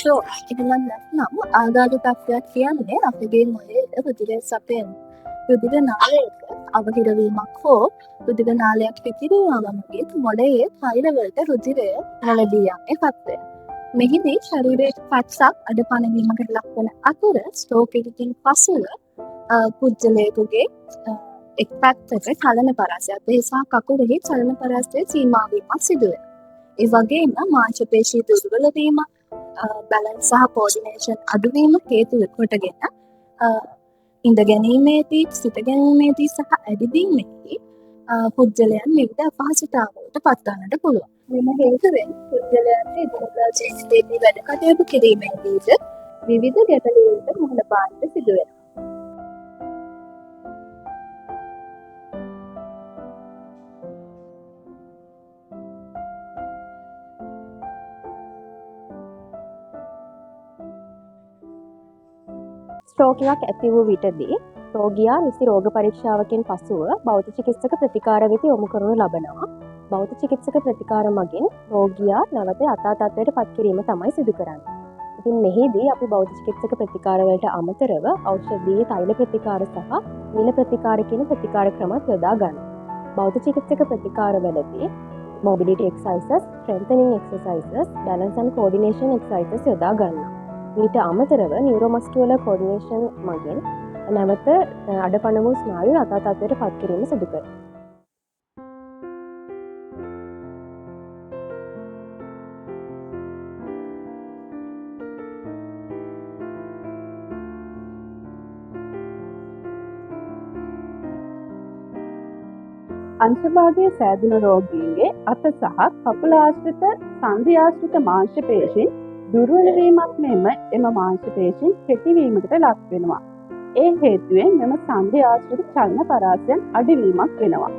Show එහෙම නැත්නම් ආගාධ තත්ත්වයක් කියන්නේ අපගේ මොළයේ රුධිරය සපයන රුධිර නාලයක අවහිරවීමක් හෝ රුධිර නාලයක් පිටිරී යාමකදී මොළයේ තෛලවලට රුධිරය රැළදී යන්නේ තත්ත්වය. මෙහිදී ශරීරයේ පත්සක් අඩපණ වීමකට ලක්වන අතර ස්ට්‍රෝක් එකකින් පසුව පුද්ගලයෙකුගේ එක් පැත්තක චලන පරාසයක් සහ කකුලෙහි චලන පරාසයේ සීමා වීමක් සිදු වෙනවා. ඒ වගේම මාංශපේශී දුර්වල වීම, බැලන්ස් සහ කෝඩිනේෂන් අඩුවීම හේතු කොටගෙන ඉඳ ගැනීමේදී, සිට ගැනීමේදී සහ ඇවිදීමේදී පුද්ගලයන් විවිධ අපහසුතාවලට පත් වන්නට පුළුවන්. මෙම හේතුවෙන් පුද්ගලයන්ට එදිනෙදා ජීවිතයේදී වැඩ කටයුතු කිරීමේදීද විවිධ ගැටලුවලට මුහුණ පාන්නට සිදු වෙනවා. ස්ට්‍රෝක් එකක් ඇති වූ විටදී රෝගියා නිසි රෝග පරීක්ෂාවකින් පසුව භෞතික චිකිත්සක ප්‍රතිකාර වෙත යොමු කරනු ලබනවා. භෞතික චිකිත්සක ප්‍රතිකාර මගින් රෝගියා නැවත යථා තත්ත්වයට පත් කිරීම තමයි සිදු කරන්නේ. ඉතින් මෙහිදී අපි භෞතික චිකිත්සක ප්‍රතිකාර වලට අමතරව ඖෂධීය තෛල ප්‍රතිකාර සහ නිල ප්‍රතිකාර කියන ප්‍රතිකාර ක්‍රමත් යොදා ගන්නවා. භෞතික චිකිත්සක ප්‍රතිකාර වලදී mobility exercises, strengthening exercises, balance and coordination exercises යොදා ගන්නවා. ඊට අමතරව නියුරෝමස්කියුලර් කෝඩිනේෂන් මගින් නැවත අඩපණ වූ ස්නායු යථා තත්ත්වයට පත් කිරීම සිදු කරනවා. අංශභාගයේ සෑදුණු රෝගීන්ගේ අත සහ කකුල ආශ්‍රිත සන්ධි ආශ්‍රිත මාංශ පේශීන් දුර්වල වීමක් මෙන්ම එම මාංශ පේශීන් කෙටිවීමකට ලක් වෙනවා. ඒ හේතුවෙන් මෙම සන්ධි ආශ්‍රිත චලන පරාසයන් අඩුවීමක් වෙනවා.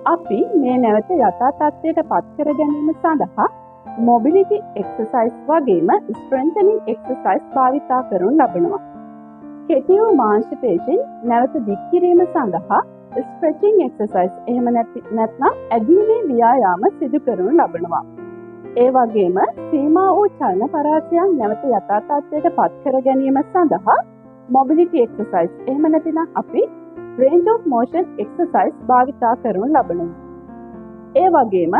අපි මේ නැවත යථා තත්ත්වයට පත් කර ගැනීම සඳහා මොබිලිටි එක්සර්සයිස් වගේම ස්ට්‍රෙන්තනින් එක්සර්සයිස් භාවිතා කරනු ලබනවා. කෙටි වූ මාංශ පේශීන් නැවත දික් කිරීම සඳහා ස්ට්‍රෙචිං එක්සර්සයිස් එහෙම නැත්නම් ඇදීමේ ව්‍යායාම සිදු කරනු ලබනවා. ඒ වගේම සීමා වූ චලන පරාසයන් නැවත යථා තත්ත්වයට පත් කර ගැනීම සඳහා මොබිලිටි එක්සර්සයිස් එහෙම නැතිනම් අපි රේන්ජ් ඔෆ් මෝෂන් එක්සර්සයිස් භාවිතා කරනු ලබනවා. ඒ වගේම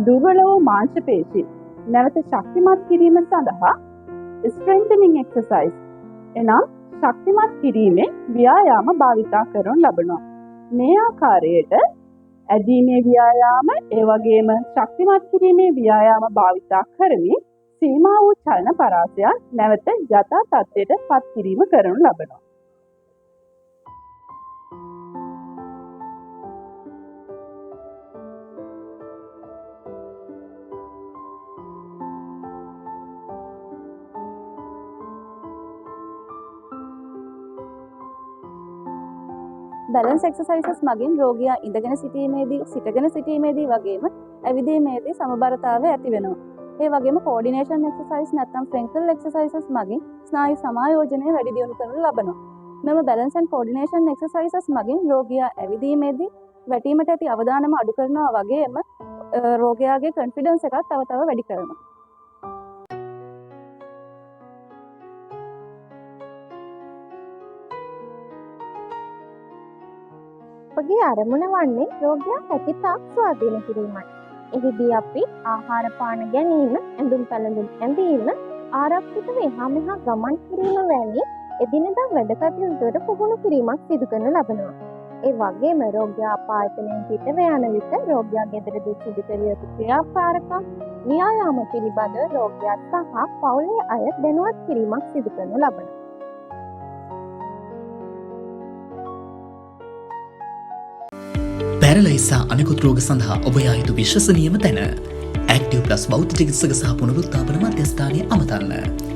දුර්වල වූ මාංශ පේශී නැවත ශක්තිමත් කිරීම සඳහා ස්ට්‍රෙන්තනින් එක්සර්සයිස් එනම් ශක්තිමත් කිරීමේ ව්‍යායාම භාවිතා කරනු ලබනවා. මේ ආකාරයට ඇදීමේ ව්‍යායාම ඒ වගේම ශක්තිමත් කිරීමේ ව්‍යායාම භාවිතා කරමින් සීමා වූ චලන පරාසයන් නැවත යථා තත්ත්වයට පත් කිරීම කරනු ලබනවා. බැලන්ස් එක්සර්සයිසස් මගින් රෝගියා ඉඳගෙන සිටීමේදී, සිටගෙන සිටීමේදී වගේම ඇවිදීමේදී සමබරතාවය ඇති වෙනවා. ඒ වගේම කෝඩිනේෂන් එක්සර්සයිස් නැත්නම් ෆ්‍රෙන්කල් එක්සර්සයිසස් මගින් ස්නායු සමායෝජනය වැඩි දියුණු කරනු ලබනවා. මෙම බැලන්ස් ඇන්ඩ් කෝඩිනේෂන් එක්සර්සයිසස් මගින් රෝගියා ඇවිදීමේදී වැටීමට ඇති අවධානම අඩු කරනවා වගේම රෝගයාගේ කොන්ෆිඩන්ස් එකත් තව තව වැඩි කරනවා. අපගේ අරමුණ වන්නේ රෝගයා හැකිතාක් ස්වාධීන කිරීමයි. එහිදී අපි ආහාර පාන ගැනීම, ඇඳුම් පැළඳුම් ඇඳීම, ආරක්ෂිතව එහා මෙහා ගමන් කිරීම වැනි එදිනෙදා වැඩ කටයුතු වලට පුහුණු කිරීමක් සිදු කරනු ලබනවා. ඒ වගේම රෝගයා ආයතනයෙන් පිටව යන විට රෝගයා ගෙදරදී සිදු කළ යුතු ක්‍රියාකාරකම්, ව්‍යායාම පිළිබඳව රෝගයා සහ පවුලේ අය දැනුවත් කිරීමක් සිදු කරනු ලබනවා. පැරලයිසා අනෙකුත් රෝග සඳහා ඔබ යා යුතු විශ්වසනීයම තැන ඇක්ටිව් ප්ලස් බෞද්ධ චිකිත්සක සහ පුනරුත්ථාපන මධ්‍යස්ථානය අමතන්න.